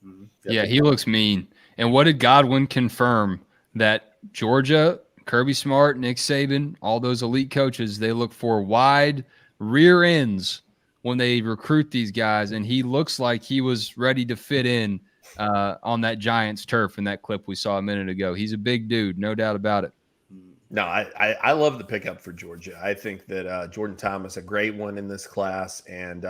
Mm-hmm. Yeah, he looks mean. And what did Godwin confirm? That Georgia, Kirby Smart, Nick Saban, all those elite coaches, they look for wide rear ends when they recruit these guys. And he looks like he was ready to fit in on that Giants turf in that clip we saw a minute ago. He's a big dude, no doubt about it. No, I love the pickup for Georgia. I think that Jordan Thomas, a great one in this class. And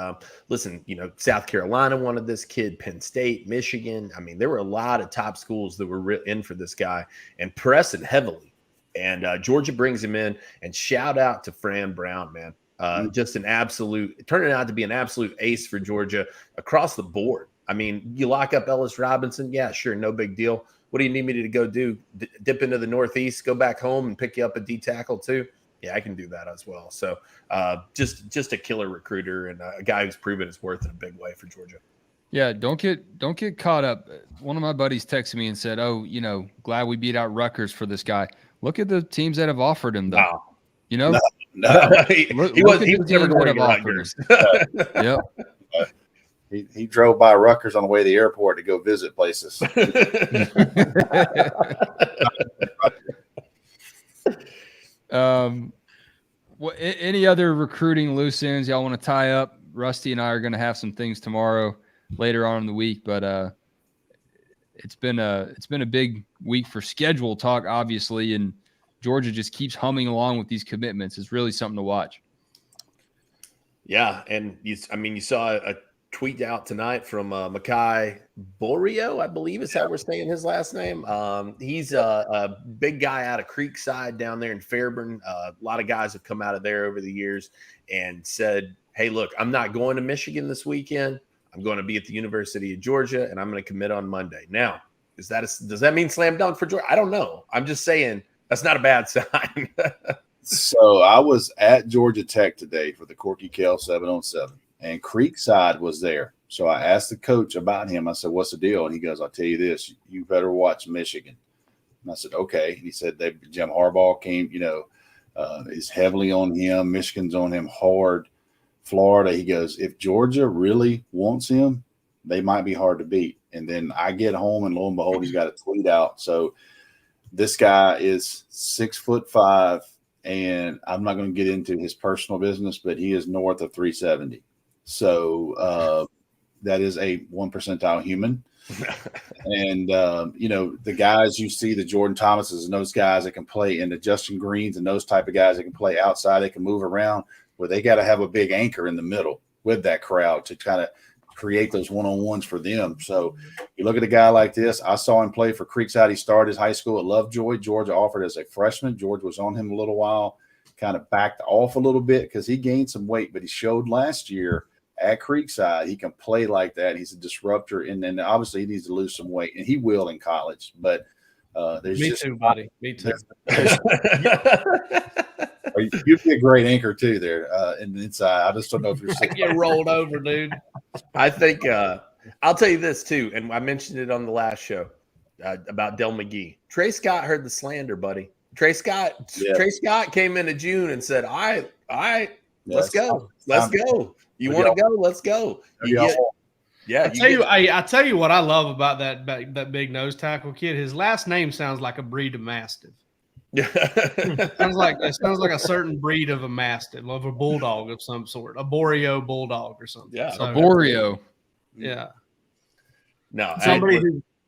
listen, South Carolina wanted this kid, Penn State, Michigan. I mean, there were a lot of top schools that were in for this guy and pressing heavily. And Georgia brings him in. And shout out to Fran Brown, man. Just turning out to be an absolute ace for Georgia across the board. I mean, you lock up Ellis Robinson. Yeah, sure. No big deal. What do you need me to go do? Dip into the Northeast, go back home and pick you up a D tackle too? Yeah, I can do that as well. So just a killer recruiter and a guy who's proven his worth in a big way for Georgia. Yeah, don't get caught up. One of my buddies texted me and said, "Oh, glad we beat out Rutgers for this guy. Look at the teams that have offered him, though. No. He was never going to Rutgers. Yep. He drove by Rutgers on the way to the airport to go visit places. Any other recruiting loose ends y'all want to tie up? Rusty and I are going to have some things tomorrow later on in the week, but it's been a big week for schedule talk, obviously, and Georgia just keeps humming along with these commitments. It's really something to watch. Yeah, and you saw a tweet out tonight from Makai Borio, I believe is how we're saying his last name. He's a big guy out of Creekside down there in Fairburn. A lot of guys have come out of there over the years and said, hey, look, I'm not going to Michigan this weekend. I'm going to be at the University of Georgia, and I'm going to commit on Monday. Now, does that mean slam dunk for Georgia? I don't know. I'm just saying that's not a bad sign. So I was at Georgia Tech today for the Corky Kell 7-on-7. And Creekside was there. So I asked the coach about him. I said, what's the deal? And he goes, I'll tell you this, you better watch Michigan. And I said, okay. And he said Jim Harbaugh came, is heavily on him. Michigan's on him hard. Florida, he goes, if Georgia really wants him, they might be hard to beat. And then I get home and lo and behold, he's got a tweet out. So this guy is 6'5", and I'm not going to get into his personal business, but he is north of 370. So that is a 1 percentile human. And, the guys you see, the Jordan Thomases and those guys that can play, and the Justin Greens and those type of guys that can play outside, they can move around, where they got to have a big anchor in the middle with that crowd to kind of create those one-on-ones for them. So you look at a guy like this. I saw him play for Creekside. He started his high school at Lovejoy. Georgia offered as a freshman. Georgia was on him a little while, kind of backed off a little bit because he gained some weight, but he showed last year at Creekside he can play like that. He's a disruptor, and then obviously he needs to lose some weight, and he will in college. But there's me too, buddy. Me too. You'd be a great anchor too there in the inside. I just don't know if you're get rolled over, dude. I think I'll tell you this too, and I mentioned it on the last show about Del McGee. Trey Scott heard the slander, buddy. Trey Scott came into June and said, "All right, let's go. Let's go. You want to go? Let's go." I tell you what I love about that big nose tackle kid. His last name sounds like a breed of mastiff. It sounds like a certain breed of a mastiff, of a bulldog of some sort, a Borio bulldog or something. Yeah, so, a Borio. Yeah. No, somebody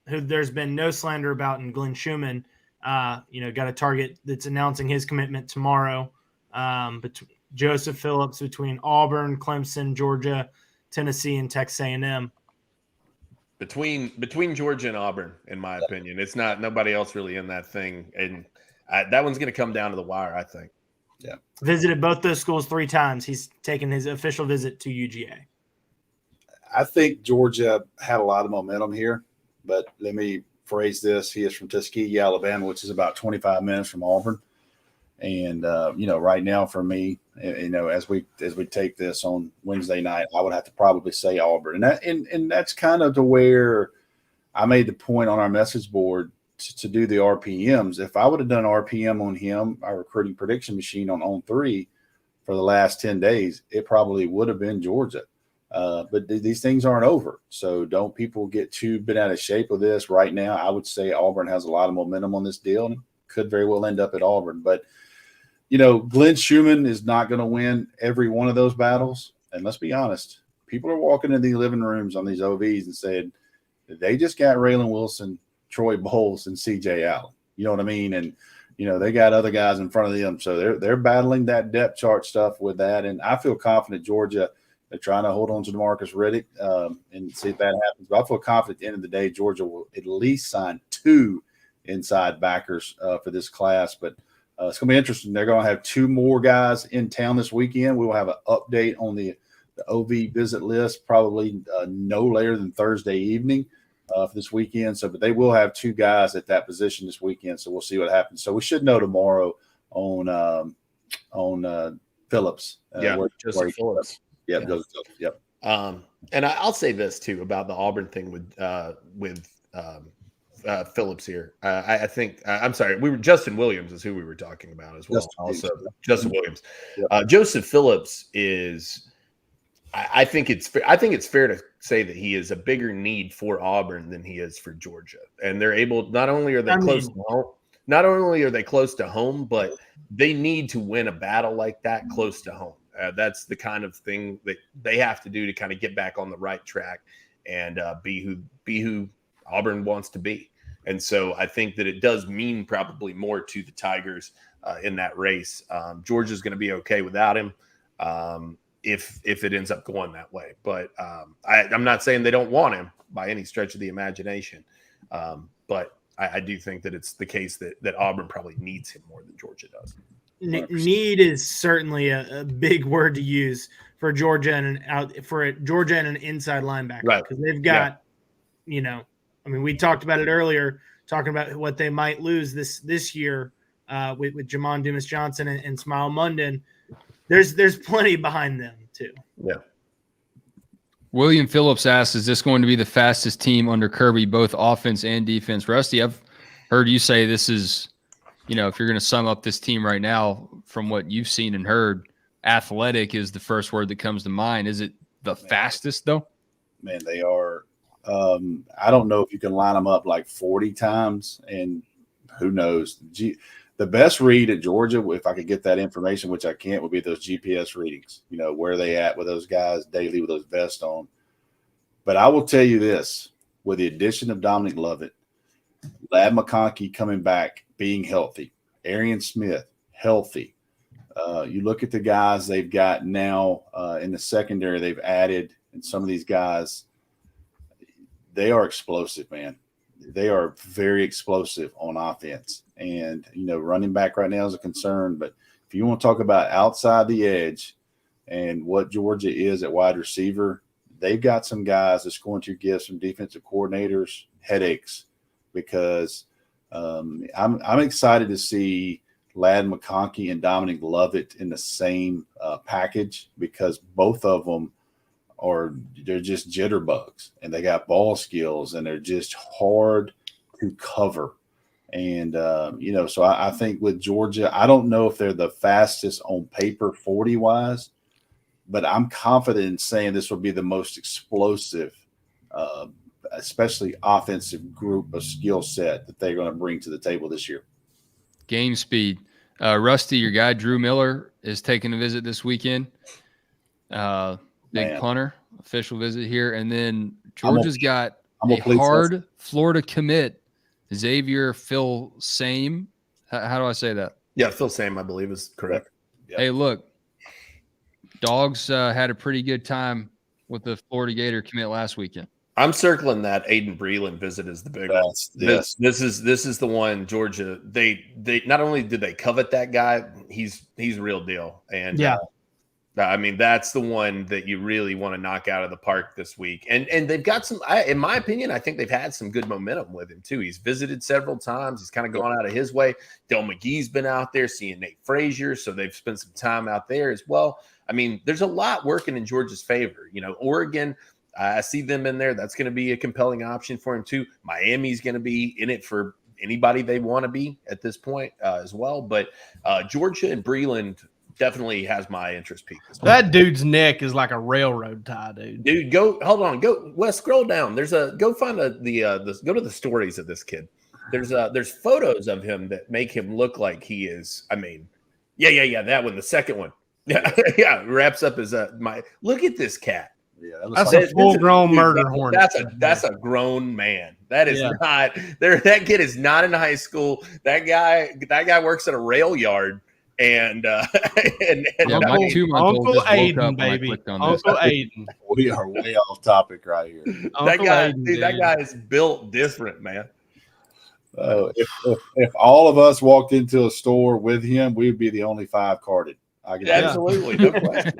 who there's been no slander about in Glenn Schumann. Got a target that's announcing his commitment tomorrow. Joseph Phillips between Auburn, Clemson, Georgia, Tennessee, and Texas A&M. Between Georgia and Auburn, in my opinion, it's not nobody else really in that thing, and that one's going to come down to the wire, I think. Yeah, visited both those schools 3 times. He's taken his official visit to UGA. I think Georgia had a lot of momentum here, but let me phrase this: he is from Tuskegee, Alabama, which is about 25 minutes from Auburn. And right now for me, as we take this on Wednesday night, I would have to probably say Auburn, and that's kind of to where I made the point on our message board to do the RPMs. If I would have done RPM on him, our recruiting prediction machine on 3 for the last 10 days, it probably would have been Georgia. But these things aren't over, so don't people get too bent out of shape with this right now. I would say Auburn has a lot of momentum on this deal and could very well end up at Auburn, but. Glenn Schumann is not going to win every one of those battles. And let's be honest, people are walking in the living rooms on these OVs and saying they just got Raylan Wilson, Troy Bowles, and CJ Allen. You know what I mean? And, they got other guys in front of them. So they're battling that depth chart stuff with that. And I feel confident Georgia, they're trying to hold on to DeMarcus Riddick and see if that happens. But I feel confident at the end of the day, Georgia will at least sign 2 inside backers for this class. But it's going to be interesting. They're going to have 2 more guys in town this weekend. We will have an update on the OV visit list probably no later than Thursday evening for this weekend. But they will have 2 guys at that position this weekend. So we'll see what happens. So we should know tomorrow on Phillips. Joseph Phillips. Yep, Joseph Phillips. Yep. And I'll say this too about the Auburn thing with Phillips here. I think I'm sorry. Justin Williams is who we were talking about as well. Justin Williams. Yep. Joseph Phillips is. I think it's fair to say that he is a bigger need for Auburn than he is for Georgia, and they're able. Not only are they close to home, but they need to win a battle like that close to home. That's the kind of thing that they have to do to kind of get back on the right track and be who Auburn wants to be. And so I think that it does mean probably more to the Tigers in that race. Georgia's going to be okay without him if it ends up going that way. But I'm not saying they don't want him by any stretch of the imagination. But I do think that it's the case that Auburn probably needs him more than Georgia does. 100%. Need is certainly a big word to use for Georgia and an inside linebacker, right? Because they've got, we talked about it earlier, talking about what they might lose this year with Jamon Dumas-Johnson and Smile Munden. There's plenty behind them too. Yeah. William Phillips asks, is this going to be the fastest team under Kirby, both offense and defense? Rusty, I've heard you say this is, if you're going to sum up this team right now from what you've seen and heard, athletic is the first word that comes to mind. Is it the fastest though? Man, they are. I don't know if you can line them up like 40 times, and who knows. The best read at Georgia, if I could get that information, which I can't, would be those GPS readings. Where they at with those guys daily with those vests on. But I will tell you this: with the addition of Dominic Lovett, Ladd McConkey coming back, being healthy, Arian Smith healthy. You look at the guys they've got now in the secondary they've added, and some of these guys, they are explosive, man. They are very explosive on offense. And, running back right now is a concern. But if you want to talk about outside the edge and what Georgia is at wide receiver, they've got some guys that's going to give some defensive coordinators headaches because I'm excited to see Ladd McConkey and Dominic Lovett in the same package because both of them they're just jitterbugs and they got ball skills and they're just hard to cover. And, so I think with Georgia, I don't know if they're the fastest on paper 40 wise, but I'm confident in saying this will be the most explosive, especially offensive group of skill set that they're going to bring to the table this year. Game speed. Rusty, your guy, Drew Miller, is taking a visit this weekend. Big punter, official visit here. And then Georgia's got a hard Florida commit, Xavier Phil Same. How do I say that? Yeah, Phil Same, I believe, is correct. Yep. Hey, look, Dogs had a pretty good time with the Florida Gator commit last weekend. I'm circling that Aiden Breland visit as the big one. Yes. This is the one Georgia. They not only did they covet that guy, he's real deal. And I mean, that's the one that you really want to knock out of the park this week. And they've got some, in my opinion, I think they've had some good momentum with him too. He's visited several times. He's kind of gone out of his way. Del McGee's been out there seeing Nate Frazier, so they've spent some time out there as well. I mean, there's a lot working in Georgia's favor. You know, Oregon, I see them in there. That's going to be a compelling option for him too. Miami's going to be in it for anybody they want to be at this point as well. But Georgia and Breland definitely has my interest peaked. That dude's neck is like a railroad tie, dude. Dude, go Wes, scroll down. Go find go to the stories of this kid. There's photos of him that make him look like he is. I mean, yeah, that one, the second one. Yeah, wraps up his look at this cat. Yeah, that That's like, a full-grown murder hornet. That's a grown man. That is not there. That kid is not in high school. That guy works at a rail yard. And Uncle Aiden, baby. Uncle Aiden. we are way off topic right here. That guy is built different, man. If all of us walked into a store with him, we'd be the only 5 carded. Absolutely, no question.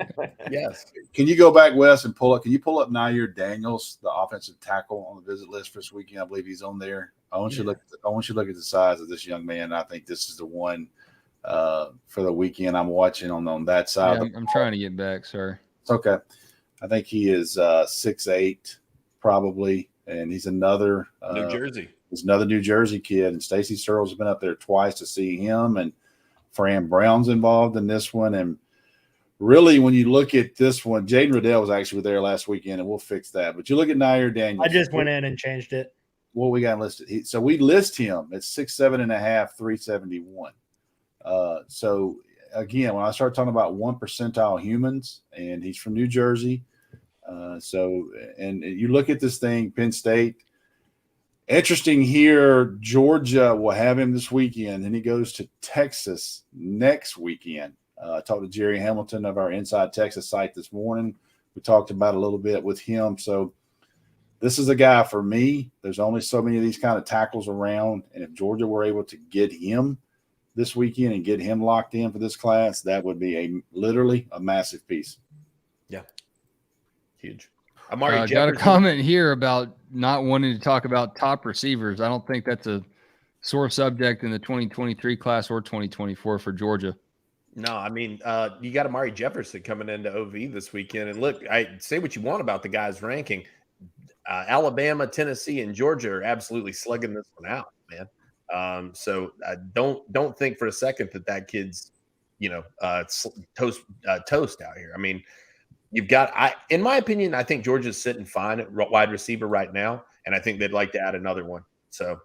Yes. Can you go back, Wes, and pull up? Can you pull up Nair Daniels, the offensive tackle, on the visit list for this weekend? I believe he's on there. I want you to look at the size of this young man. I think this is the one for the weekend I'm watching on that side. Yeah, I'm trying to get back, sir. It's okay. I think he is 6'8", probably, and he's another New Jersey. He's another New Jersey kid, and Stacey Searles has been up there twice to see him, and Fran Brown's involved in this one. And really, when you look at this one, Jaden Riddell was actually there last weekend, and we'll fix that. But you look at Nair Daniels. I just went in and changed it. What we got listed? So we list him at 6'7.5", 371. So again, when I start talking about 1 percentile humans, and he's from New Jersey. And you look at this thing, Penn State. Interesting here, Georgia will have him this weekend, and he goes to Texas next weekend. I talked to Jerry Hamilton of our Inside Texas site this morning. We talked about it a little bit with him. So this is a guy for me. There's only so many of these kind of tackles around, and if Georgia were able to get him this weekend and get him locked in for this class, that would be literally a massive piece. Yeah, huge. Amari got a comment here about not wanting to talk about top receivers. I don't think that's a sore subject in the 2023 class or 2024 for Georgia. No, I mean, you got Amari Jefferson coming into OV this weekend. And look, I say what you want about the guys ranking. Alabama, Tennessee, and Georgia are absolutely slugging this one out, man. So don't think for a second that kid's, toast out here. I mean, you've got, in my opinion, I think Georgia's sitting fine at wide receiver right now, and I think they'd like to add another one. So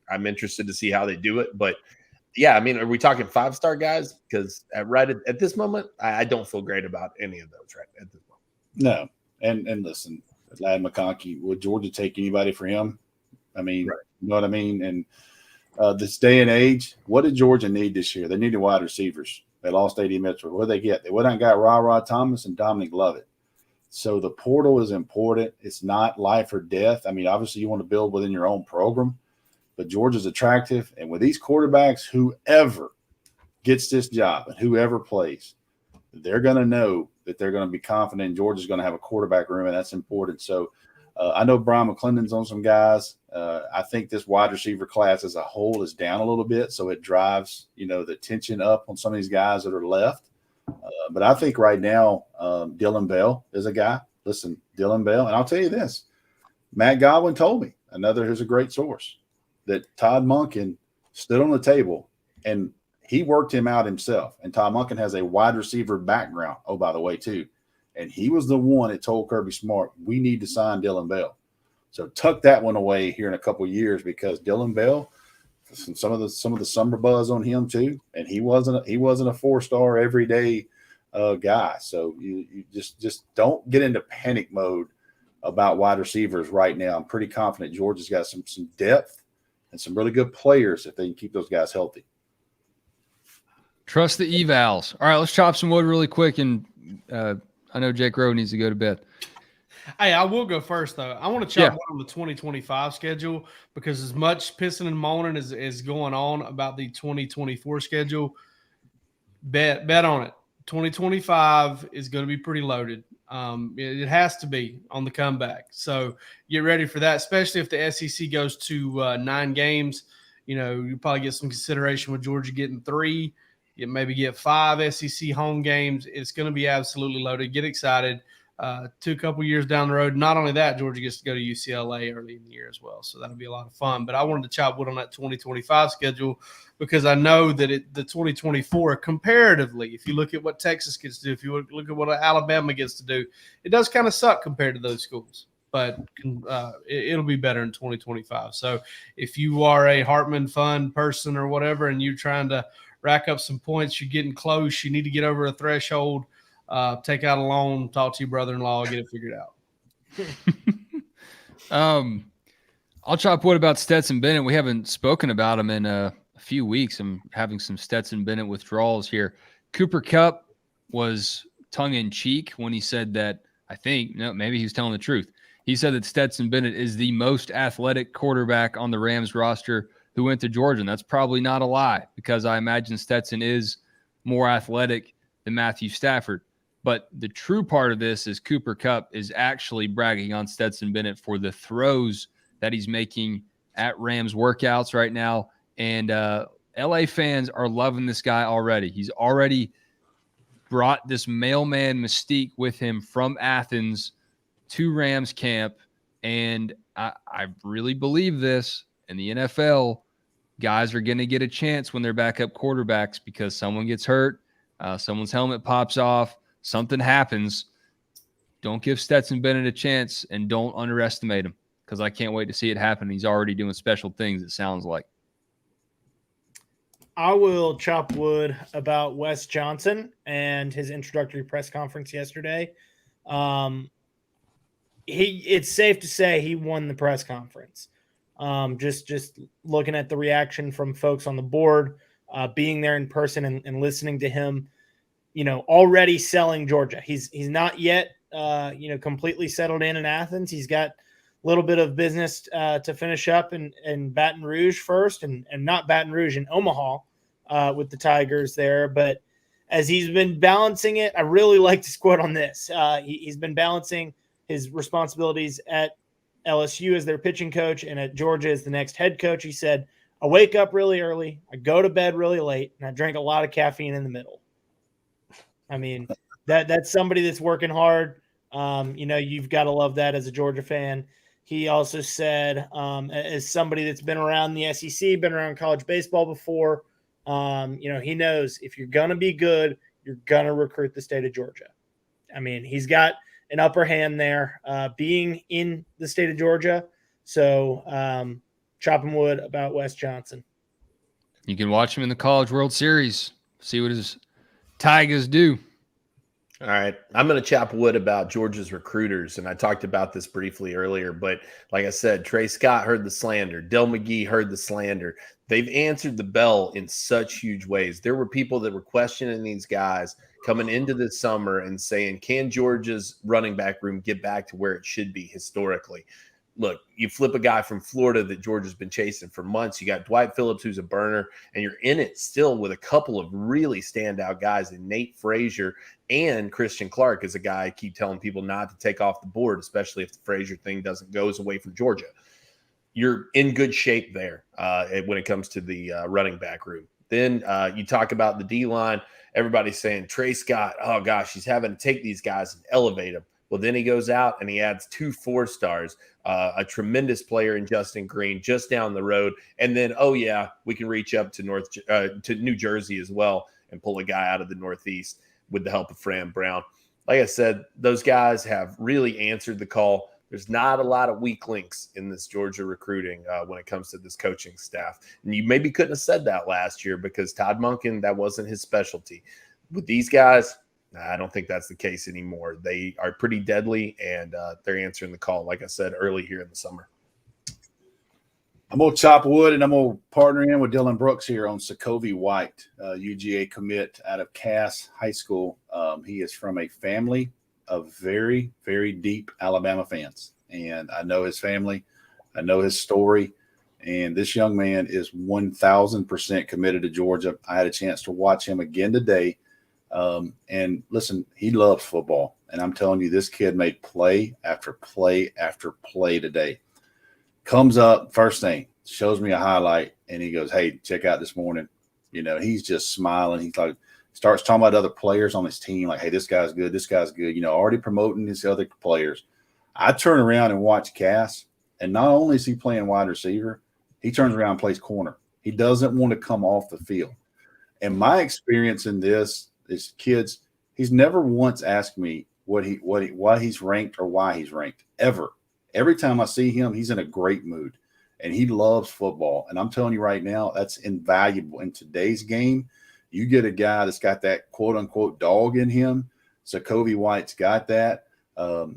I'm interested to see how they do it. But yeah, I mean, are we talking 5-star guys? Because at this moment, I don't feel great about any of those right at this moment. No, and listen, Lad McConkey, would Georgia take anybody for him? I mean, right. You know what I mean? And this day and age, what did Georgia need this year? They needed wide receivers. They lost A.D. Mitchell. What did they get? They went out and got Ra Thomas and Dominic Lovett. So the portal is important. It's not life or death. I mean, obviously you want to build within your own program, but Georgia's attractive. And with these quarterbacks, whoever gets this job and whoever plays, they're going to know that they're going to be confident Georgia's going to have a quarterback room, and that's important. So I know Brian McClendon's on some guys. I think this wide receiver class as a whole is down a little bit, so it drives, the tension up on some of these guys that are left. But I think right now, Dylan Bell is a guy. Listen, Dylan Bell, and I'll tell you this. Matt Godwin told me, here's a great source, that Todd Monken stood on the table, and he worked him out himself. And Todd Monken has a wide receiver background, oh, by the way, too. And he was the one that told Kirby Smart, we need to sign Dylan Bell. So tuck that one away here in a couple of years, because Dylan Bell, some of the summer buzz on him too, and he wasn't a 4-star everyday guy. So you just don't get into panic mode about wide receivers right now. I'm pretty confident Georgia's got some depth and some really good players if they can keep those guys healthy. Trust the evals. All right, let's chop some wood really quick. And I know Jake Rowe needs to go to bed. Hey, I will go first, though. I want to chop on the 2025 schedule because as much pissing and moaning is going on about the 2024 schedule, bet on it. 2025 is going to be pretty loaded. It has to be on the comeback. So get ready for that, especially if the SEC goes to 9 games. You probably get some consideration with Georgia getting 3. You maybe get 5 SEC home games. It's going to be absolutely loaded. Get excited. A couple years down the road. Not only that, Georgia gets to go to UCLA early in the year as well. So that'll be a lot of fun. But I wanted to chop wood on that 2025 schedule because I know that the 2024 comparatively, if you look at what Texas gets to do, if you look at what Alabama gets to do, it does kind of suck compared to those schools. But it'll be better in 2025. So if you are a Hartman Fund person or whatever, and you're trying to rack up some points, you're getting close, you need to get over a threshold, take out a loan, talk to your brother-in-law, get it figured out. I'll chop wood about Stetson Bennett. We haven't spoken about him in a few weeks. I'm having some Stetson Bennett withdrawals here. Cooper Kupp was tongue-in-cheek when he said that, maybe he was telling the truth. He said that Stetson Bennett is the most athletic quarterback on the Rams roster who went to Georgia. And that's probably not a lie because I imagine Stetson is more athletic than Matthew Stafford. But the true part of this is Cooper Kupp is actually bragging on Stetson Bennett for the throws that he's making at Rams workouts right now. And LA fans are loving this guy already. He's already brought this mailman mystique with him from Athens to Rams camp. And I really believe this. In the NFL, guys are going to get a chance when they're backup quarterbacks because someone gets hurt, someone's helmet pops off, something happens. Don't give Stetson Bennett a chance and don't underestimate him because I can't wait to see it happen. He's already doing special things, it sounds like. I will chop wood about Wes Johnson and his introductory press conference yesterday. It's safe to say he won the press conference. Just looking at the reaction from folks on the board, being there in person and listening to him, already selling Georgia. He's not yet, completely settled in Athens. He's got a little bit of business to finish up in Baton Rouge first, and not Baton Rouge, in Omaha with the Tigers there. But as he's been balancing it, I really like this quote on this. He's been balancing his responsibilities at LSU as their pitching coach and at Georgia as the next head coach. He said, I wake up really early, I go to bed really late, and I drink a lot of caffeine in the middle. I mean, that's somebody that's working hard. You've got to love that as a Georgia fan. He also said, as somebody that's been around the SEC, been around college baseball before, he knows if you're going to be good, you're going to recruit the state of Georgia. I mean, he's got an upper hand there being in the state of Georgia. So chopping wood about Wes Johnson. You can watch him in the College World Series, see what his Tigers do. All right. I'm going to chop wood about Georgia's recruiters. And I talked about this briefly earlier, but like I said, Trey Scott heard the slander. Del McGee heard the slander. They've answered the bell in such huge ways. There were people that were questioning these guys coming into this summer and saying, can Georgia's running back room get back to where it should be historically? Look, you flip a guy from Florida that Georgia's been chasing for months. You got Dwight Phillips, who's a burner, and you're in it still with a couple of really standout guys in Nate Frazier and Christian Clark is a guy I keep telling people not to take off the board, especially if the Frazier thing goes away from Georgia. You're in good shape there when it comes to the running back room. Then you talk about the D-line. Everybody's saying Trey Scott, oh gosh, he's having to take these guys and elevate them. Well, then he goes out and he adds 2 4-stars, a tremendous player in Justin Green just down the road. And then, oh yeah, we can reach up to New Jersey as well and pull a guy out of the Northeast with the help of Fran Brown. Like I said, those guys have really answered the call. There's not a lot of weak links in this Georgia recruiting when it comes to this coaching staff. And you maybe couldn't have said that last year because Todd Monken, that wasn't his specialty. With these guys, I don't think that's the case anymore. They are pretty deadly, and they're answering the call, like I said, early here in the summer. I'm going to chop wood, and I'm going to partner in with Dylan Brooks here on Sokovie White, UGA commit out of Cass High School. He is from a family of very, very deep Alabama fans, and I know his family. I know his story, and this young man is 1,000% committed to Georgia. I had a chance to watch him again today, and listen, he loves football, and I'm telling you, this kid made play after play after play today. Comes up, first thing, shows me a highlight, and he goes, "Hey, check out this morning." You know, he's just smiling. He's like, starts talking about other players on his team, like, "Hey, this guy's good, this guy's good." You know, already promoting his other players. I turn around and watch Cass, and not only is he playing wide receiver, he turns around and plays corner. He doesn't want to come off the field. And my experience in this is, kids, he's never once asked me why he's ranked or why he's ranked, ever. Every time I see him, he's in a great mood, and he loves football. And I'm telling you right now, that's invaluable in today's game. You get a guy that's got that quote unquote dog in him. Sokovie White's got that.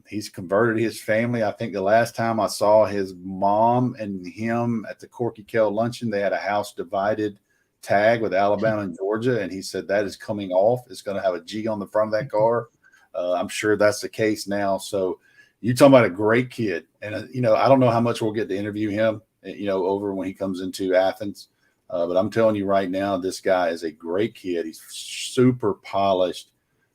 He's converted his family. I think the last time I saw his mom and him at the Corky Kell luncheon, they had a house divided tag with Alabama and Georgia, and he said that is coming off. It's going to have a G on the front of that car. I'm sure that's the case now. So you talking about a great kid, and you know, I don't know how much we'll get to interview him, you know, over when he comes into Athens. But I'm telling you right now, this guy is a great kid. He's super polished,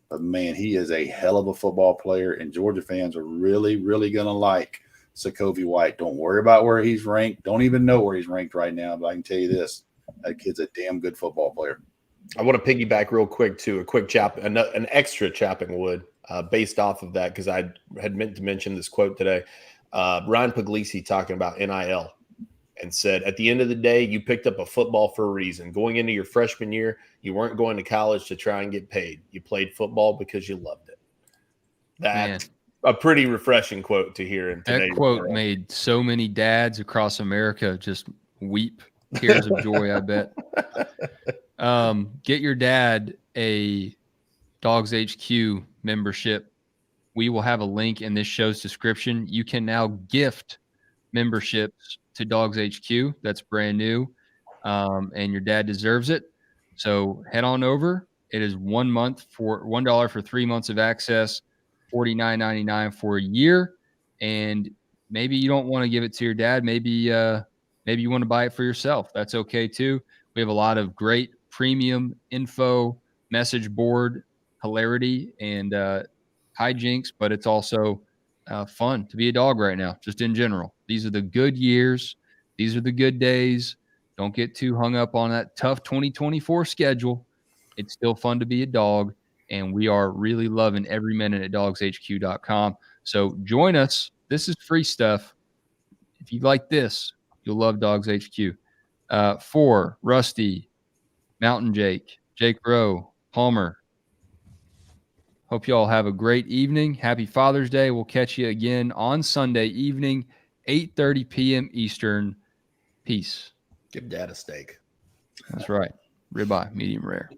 but man, he is a hell of a football player, and Georgia fans are really, really going to like Sokovie White. Don't worry about where he's ranked. Don't even know where he's ranked right now, but I can tell you this, that kid's a damn good football player. I want to piggyback real quick to a quick an extra chopping wood based off of that, because I had meant to mention this quote today. Ryan Puglisi talking about NIL and said, at the end of the day, you picked up a football for a reason. Going into your freshman year, you weren't going to college to try and get paid. You played football because you loved it. That's a pretty refreshing quote to hear. In that quote made so many dads across America just weep tears of joy, I bet. Get your dad a DawgsHQ membership. We will have a link in this show's description. You can now gift memberships to DawgsHQ. That's brand new, and your dad deserves it. So head on over. It is $1 for 3 months of access, $49.99 for a year. And maybe you don't want to give it to your dad. Maybe you want to buy it for yourself. That's okay too. We have a lot of great premium info, message board, hilarity, and hijinks, but it's also fun to be a dog right now, just in general. These are the good years. These are the good days. Don't get too hung up on that tough 2024 schedule. It's still fun to be a dog, and we are really loving every minute at DawgsHQ.com. So join us. This is free stuff. If you like this, you'll love DawgsHQ. For Rusty, Mountain Jake Rowe, Palmer, hope you all have a great evening. Happy Father's Day. We'll catch you again on Sunday evening, 8:30 p.m. Eastern. Peace. Give Dad a steak. That's right. Ribeye, medium rare.